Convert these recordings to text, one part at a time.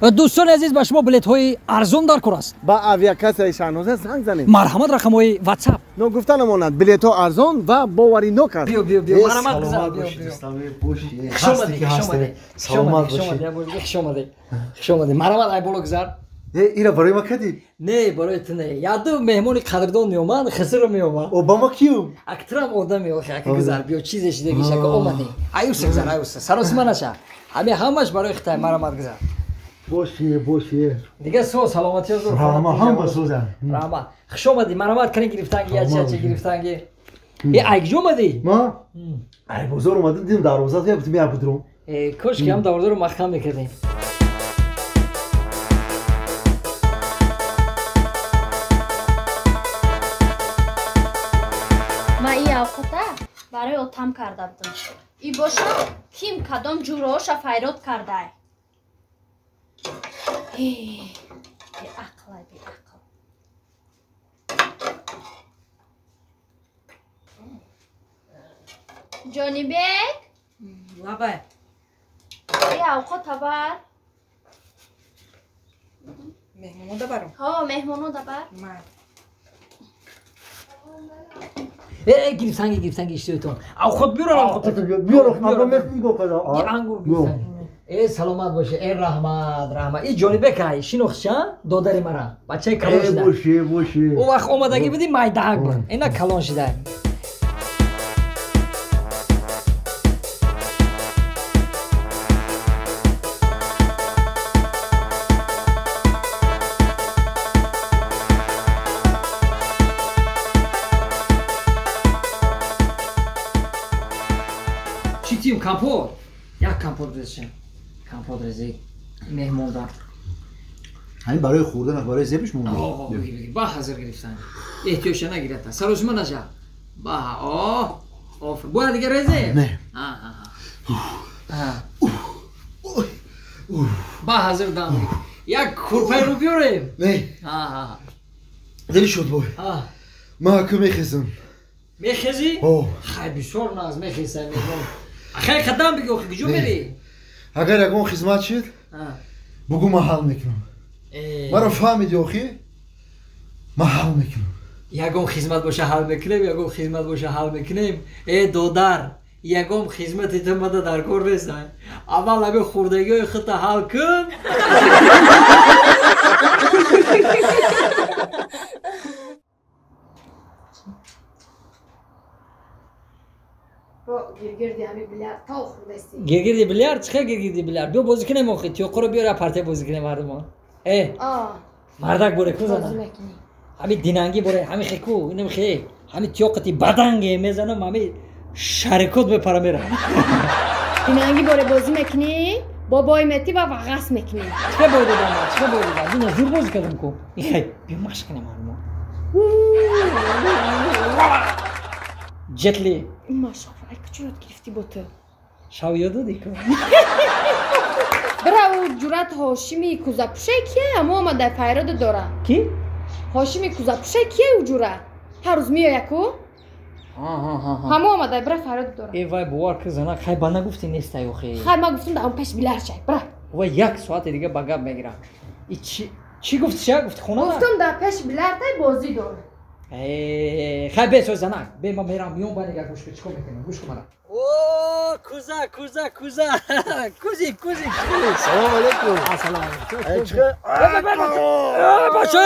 دوستان عزیز به شما بلیط های ارزان در کار است. با اویاکاسای شاهنامه زنگ زنید. مرحمت رقم های واتساپ. نو گفتن ماند بلیط ها ارزان و باوری نوک است. بیا مرحمت گذار. خوش مرحمت ای بالا گذار. اینا برای ما کدی؟ نه برای تو نه. یاد مهمانی قدردان میومد خسر میومد. اوباما کیو؟ اکترام آدم میوخه که گذار بیا چیزش دیگه شکل اومدی. ایوس گذار ایوس. سرس منشه. همش برای خطای مرحمت گذار. باشه دیگه سلامتی از رو هم با سوزن رحمت خوش اومدی مرحمت کنی گرفتنگی چه گرفتنگی ای کجا اومدی ما ای بزرگ اومدیم دیدم دروازه یا بتونی ابودرو کاش که هم دروازه رو مخم میکردیم ما ای اوقاته برای اتم کرده بودم ای باشه کیم کدام جوراش فیراد کرده ای عقل بی عقل جانی بیگ لابه ای اوقات بر مهمونو دبرم ها مهمونو دبر گرفتنگی اشتیتون او خود بیارم بیارم میگو کدا ای انگور گرفتنگی ای سلامت باشه ای رحمت ای جانی بکای شناخت دادری مرا بچه کلان شده باشه او وقت اومدگی بدی مایداگ بود اینا کلان شده چی تیم کامپوت یک کامپوت رزشن کامپوت رزی مهمون دار همین برای خوردن برای زیبش مونده با حاضر گرفتن احتیاج نگرفتن سروش من نجا با آفر باید دیگه رزه نه با حاضر دام یک کورپای رو بیاریم نه دلی شد بای ما که میخیزم میخیزی؟ خیلی بسیار ناز میخیزم مهمون خیلی خدام بگو خیلی جو میری اگر یکم خدمت شد بگو ما حال میکنم مرا فهمیدی آخی ما حال میکنم یکم خدمت باشه حال میکنیم یکم خدمت باشه حال میکنیم ای دودر یکم خدمت تو مده در کار نیستن اول اگه خوردگی خط حال کن گرگردی همه بیلیارد تا خوردستی گرگردی بیلیارد چه گرگردی بیلیارد بیا بازی کنیم آخه تیوقو رو بیار پارتی بازی کنیم مردم مردک بوره کوزانا همین دینانگی بوره همین خیکو اینم خی همین تیوقتی بدنگه میزنم همین شرکت به پرا میره دینانگی بوره بازی میکنی بابای متی و وقص میکنی چه بوده دام دینا زور بازی کردم کو این خی بیا مشق کنیم مردم جتلی ماشاءالله ای کجا یاد گرفتی با تو شاو یاد دادی که برای او جورت هاشمی کوزاپشه کیه اما آمده فیراد داره کی؟ هاشمی کوزاپشه کیه او جوره هر روز میای یکو همه آمده برای فیراد داره ای وای بوار که زنه خیلی با نگفتی نیست ایو خیلی خیلی ما گفتم در اون پیش بیلر شای برای و یک ساعت دیگه با گپ میگیرم ای چی گفتی چه گفتی خونه گفتم در پیش بیلر تای بازی داره خیلی بیسو زنک بی ما میرم میون باید اگر گوش که چکو میکنم گوش که منم اوه کوزا کوزی سلام علیکم سلام علیکم چه باشه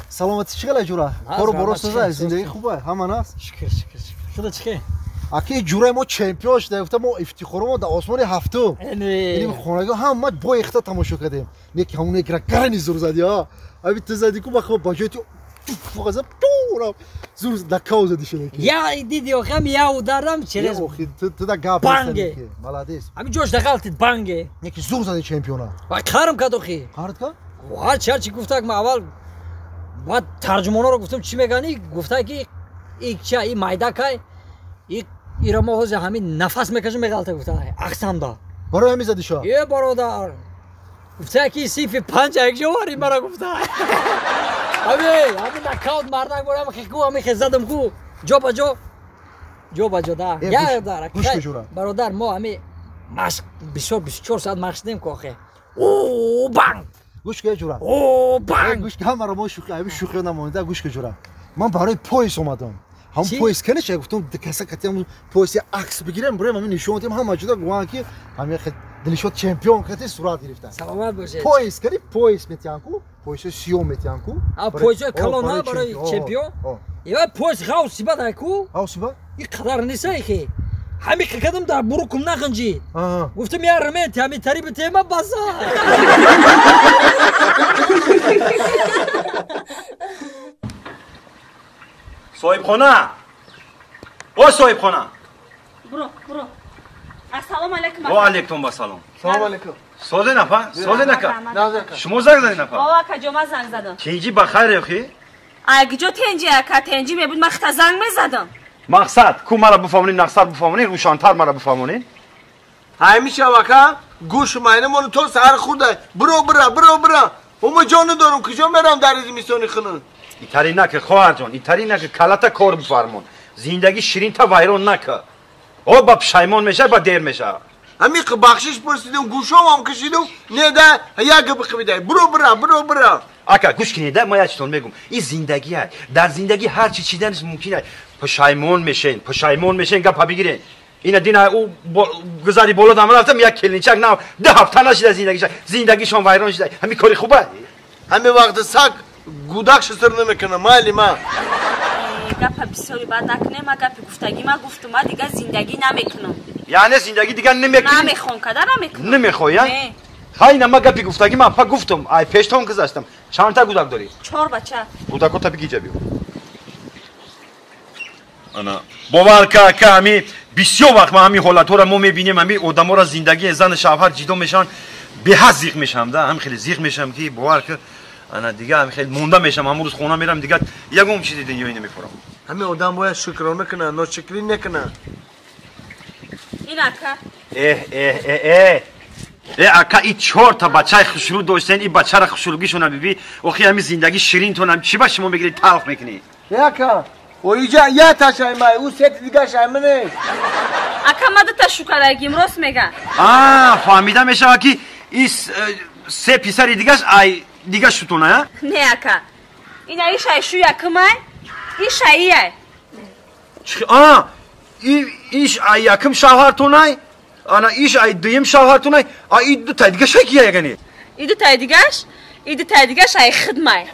سلامتی چه جوره کارو برو زندگی خوبه همه ناس شکر شده چه اکی جوره ما چمپیون شده گفتم ما افتخارمون در آسمان هفتم یعنی خونگی هم ما با اختا تماشا کردیم یکی همون یک رکرنی زور زدی ها ابی تو زدی کو بخو باجت فوقزه پورا زور دکاو زدی شده یا دیدی آخه یا دارم چرز تو دا گاب بانگه ملادیس همین جوش دقالت بانگه یکی زور زدی چمپیونا و کارم کرد اخی کارت کا هر چی گفت ما اول بعد ترجمانا رو گفتم چی میگنی گفت که این چه این مایدا کای ایرا ما هوز همین نفس میکشم میگالته گفت اقسام دا برای همین زدی شو یه برادر گفت که سیف 5 یک جواری مرا گفت همین نکاوت مردک برام خیکو همین خزدم کو جو با جو دا یا داره برادر ما همین مشق بسیار 24 ساعت مشق نیم که آخه او بانگ گوش که جورا او بانگ گوش که همه ما شوخی نمونده گوش که جورا من برای پلیس اومدم هم پلیس کنه چه گفتم کسا کتیم پلیس عکس بگیرم برای من نشون دادم هم موجوده گوان که همین دلشوت چمپیون کتی صورت گرفتن سلامت باشه پلیس کنی پلیس میتیانکو پلیس سیوم میتیانکو پلیس کلونا برای چمپیون یا پلیس غوثی بده کو غوثی بده این قدر نیست که همین که کدام در بروکم نخنجی گفتم یا رمت همین تریب تیمه بازا صاحب خانه او صاحب خانه برو السلام علیکم و علیکم السلام سلام علیکم سوزه نفر سوزه نکن نه شما زنگ زدین نفر بابا کجا زنگ زدم تنجی بخیر اخی اگه جو تنجی اکا تنجی میبود من خطا زنگ میزدم مقصد کو مرا بفهمونین نقصر بفهمونین روشانتر مرا بفهمونین همیشه وکا گوش ماینه مون تو سر خورده برو اما جانو دارم کجا میرم در از میسونی خونه ایتری نکه خواهر جان ایتری نکه کلتا کار بفرمون زندگی شیرین تا ویران نکه او با پشیمان میشه با دیر میشه همین بخشش پرسیدم گوشام هم کشیدم نه یک بخویده برو اکا گوش کنید ما یادتون میگم این زندگی هست در زندگی هر چی چیدنش ممکنه پشیمان میشین گپ بگیرین اینا دینا او گذاری بالا دم رفتم یک کلینچک نه 10 هفته نشد زندگیشون ویران شده همین کاری خوبه همین وقت سگ گودکش سر نمیکنه مالی ما گپ بسیاری بد نکنه ما گپ گفتگی ما گفتم ما دیگه زندگی نمیکنم یعنی زندگی دیگه نمیکنم نمیخوام کدر نمیکنم نمیخوای های نما گپی گفتگی من پا گفتم ای پیشتون گذاشتم چند تا گودک داری 4 بچه گودکو تا بگی جبیو انا باور که همی بسیار وقت ما همین حالت‌ها را ما می‌بینیم همین آدم‌ها را زندگی زن شوهر جدا میشن به حد زیغ میشم ده هم خیلی زیغ میشم که باور که انا دیگه هم خیلی مونده میشم امروز خونه میرم دیگه یکم چیزی دنیایی نمیخورم همین آدم باید شکرانه کنه ناشکری نکنه این اکا اکا این 4 تا بچه خوشرو داشتن این بچه را خوشروگیشون ببین اخی همین زندگی شیرین تونم چی با شما بگیرید تلخ میکنی اکا و اینجا یه تا شایمه او سه دیگه شایمه نیست اکا ما 2 تا شکرگیم راست میگن فهمیدم میشه که این 3 پسر دیگه شتونه نه اکا این شای شو یکمه این شاییه ایش یکم شوهرتونه انا ایش دویم شوهرتونه این 2 تا دیگه شای کیه یگنی این 2 تا دیگه شای خدمه